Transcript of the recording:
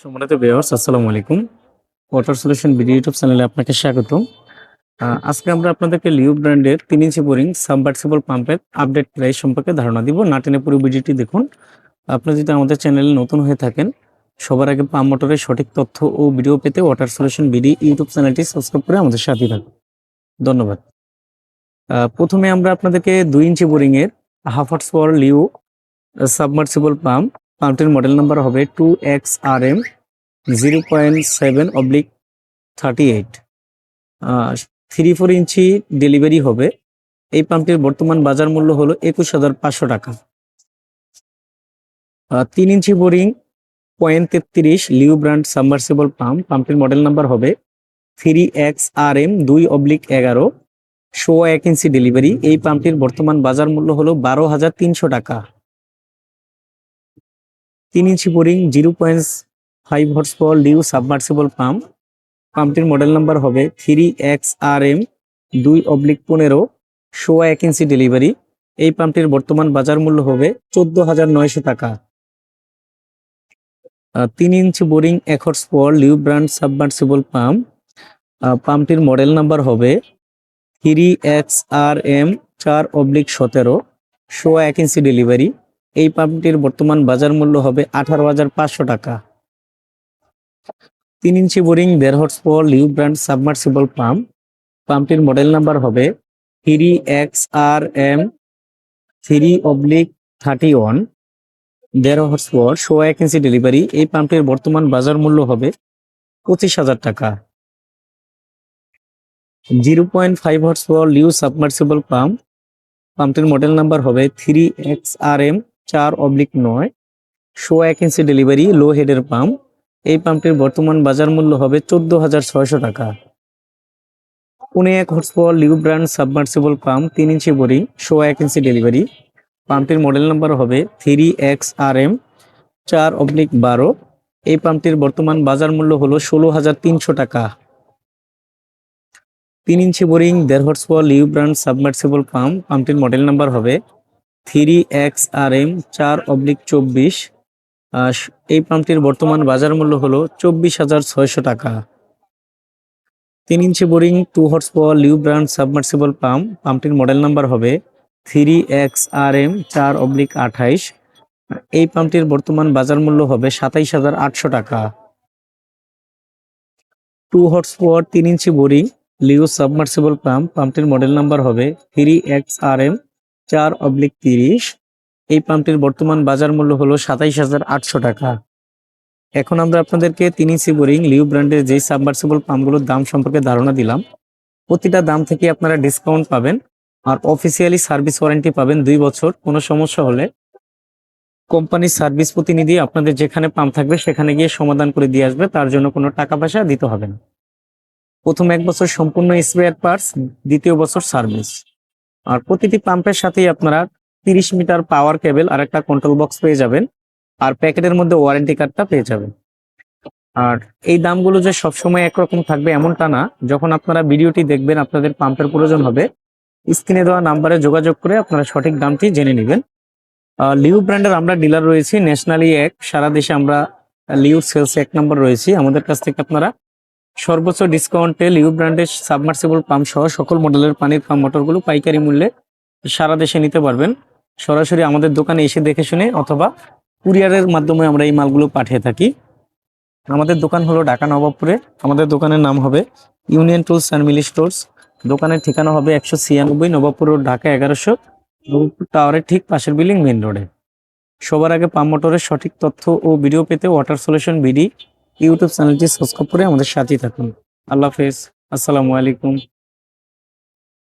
সম্মানিত ভিউয়ার্স, আসসালামু আলাইকুম। ওয়াটার সলিউশন বিডি ইউটিউব চ্যানেলে আপনাকে স্বাগতম। আজকে আমরা আপনাদেরকে লিও ব্র্যান্ডের 3 ইঞ্চি বোরিং সাবমার্সিবল পাম্পের আপডেট প্রাইস সম্পর্কে ধারণা দিব। না টেনে পুরো ভিডিওটি দেখুন। আপনি যদি আমাদের চ্যানেলে নতুন হয়ে থাকেন, সবার আগে পাম্প মোটরের সঠিক তথ্য ও ভিডিও পেতে ওয়াটার সলিউশন বিডি ইউটিউব চ্যানেলটি সাবস্ক্রাইব করে আমাদের সাথে থাকুন। ধন্যবাদ। প্রথমে আমরা আপনাদেরকে 2 ইঞ্চি বোরিং এর হাফ হর্স পাওয়ার লিও সাবমার্সিবল পাম্পটির মডেল নাম্বার হবে 2XRM 0.7/38। 3-4 ইঞ্চি ডেলিভারি হবে। এই পাম্পটির বর্তমান বাজার মূল্য হলো 21,500 টাকা। 3 ইঞ্চি বোরিং 0.33 লিও ব্র্যান্ড সাবমার্সিবল পাম্পটির মডেল নাম্বার হবে 3XRM 2/11, 1 ইঞ্চি ডেলিভারি। এই পাম্পটির বর্তমান বাজার মূল্য হলো 12,300 টাকা। 3 ইঞ্চি বোরিং 0.5 হর্স পাওয়ার লিও সাবমার্সিবল পাম্পটির মডেল নাম্বার হবে 3XRM 2/15, 1 ইঞ্চি ডেলিভারি। এই পাম্পটির বর্তমান বাজার মূল্য হবে 14,900 টাকা। 3 ইঞ্চি বোরিং 1 হর্স পাওয়ার লিও ব্র্যান্ড সাবমার্সিবল পাম্পটির মডেল নাম্বার হবে 3XRM 4/17, 1 ইঞ্চি ডেলিভারি। এই পাম্পটির বর্তমান বাজার মূল্য হবে 18,500 টাকা। 3 ইঞ্চি বোরিং 1.5 হর্স পাওয়ার লিও ব্র্যান্ড সাবমার্সিবল পাম্পটির মডেল নাম্বার হবে 3XRM 3/31, 1.5 হর্স পাওয়ার, 1 ইঞ্চি ডেলিভারি। এই পাম্পটির বর্তমান বাজার মূল্য হবে 25,000 টাকা। 0.5 হর্স পাওয়ার লিও সাবমার্সিবল পাম্পটির মডেল নাম্বার হবে 3XRM 4/9, 1 ইঞ্চি ডেলিভারি, লো হেডের পাম্প। এই পাম্পটির বর্তমান বাজার মূল্য হবে 14,600 টাকা। 1 হর্স পাওয়ার লিও ব্র্যান্ড সাবমার্সিবল 3 ইঞ্চি বোরিং, 1 ইঞ্চি ডেলিভারি। পাম্পটির মডেল নাম্বার হবে 3XRM 4/12। এই পাম্পটির বর্তমান বাজার মূল্য হলো 16,300 টাকা। 3 ইঞ্চি বোরিং 1.5 হর্স পাওয়ার লিও ব্র্যান্ড সাবমার্সিবল পাম্পটির মডেল নাম্বার হবে 3XRM 4/24। এই পাম্পটির বর্তমান বাজার মূল্য হলো 24,600 টাকা। 3 ইঞ্চি বোরিং 2 হর্স পাওয়ার লিও ব্র্যান্ড সাবমার্সিবল পাম্পটির মডেল নাম্বার হবে 3XRM 4/28। এই পাম্পটির বর্তমান বাজার মূল্য হবে 27,800 টাকা। 2 হর্স পাওয়ার 3 ইঞ্চি বোরিং লিও সাবমার্সিবল পাম্পটির মডেল নাম্বার হবে 3XRM 4/30। এই পাম্পটির বর্তমান বাজার মূল্য হলো 27,800 টাকা। এখন আমরা আপনাদেরকে 3 ইঞ্চি বোরিং লিও ব্র্যান্ডের যেই সাবমার্সিবল পাম্পগুলোর দাম সম্পর্কে ধারণা দিলাম, প্রতিটা দাম থেকে আপনারা ডিসকাউন্ট পাবেন আর অফিসিয়ালি সার্ভিস ওয়ারেন্টি পাবেন 2 বছর। কোনো সমস্যা হলে কোম্পানির সার্ভিস প্রতিনিধি আপনাদের যেখানে পাম্প থাকবে সেখানে গিয়ে সমাধান করে দিয়ে আসবে। তার জন্য কোনো টাকা পয়সা দিতে হবে না। প্রথম 1 বছর সম্পূর্ণ স্পেয়ার পার্টস, দ্বিতীয় বছর সার্ভিস। আর প্রতিটি পাম্পের সাথেই আপনারা 30 মিটার পাওয়ার কেবল আর একটা কন্ট্রোল বক্স পেয়ে যাবেন, আর প্যাকেটের মধ্যে ওয়ারেন্টি কার্ডটা পেয়ে যাবেন। আর এই দামগুলো যে সবসময় একরকম থাকবে এমনটা না। যখন আপনারা ভিডিওটি দেখবেন, আপনাদের পাম্পের প্রয়োজন হবে, স্ক্রিনে দেওয়া নাম্বারে যোগাযোগ করে আপনারা সঠিক দামটি জেনে নেবেন। লিও ব্র্যান্ডের আমরা ডিলার রয়েছি ন্যাশনালি 1, সারা দেশে আমরা লিও সেলস 1 নম্বর রয়েছি। আমাদের কাছ থেকে আপনারা সর্বোচ্চ ডিসকাউন্টে লিও ব্র্যান্ডের সাবমার্সিবল পাম্প সহ সকল মডেলের পানির পাম্প মোটরগুলো পাইকারি মূল্যে সারা দেশে নিতে পারবেন। সরাসরি আমাদের দোকানে এসে দেখে শুনে অথবা কুরিয়ারের মাধ্যমে আমরা এই মালগুলো পাঠিয়ে থাকি। আমাদের দোকান হলো ঢাকা নবাবপুরে। আমাদের দোকানের নাম হবে ইউনিয়ন টুলস অ্যান্ড মিলি স্টোর্স। দোকানের ঠিকানা হবে 196 নবাবপুর রোড, ঢাকা 1100, টাওয়ারের ঠিক পাশের বিল্ডিং, মেইন রোডে। সবার আগে পাম্প মোটরের সঠিক তথ্য ও ভিডিও পেতে ওয়াটার সলিউশন বিডি ইউটিউব চ্যানেলটি সাবস্ক্রাইব করে আমাদের সাথেই থাকুন। আল্লাহ হাফেজ, আসসালামু আলাইকুম।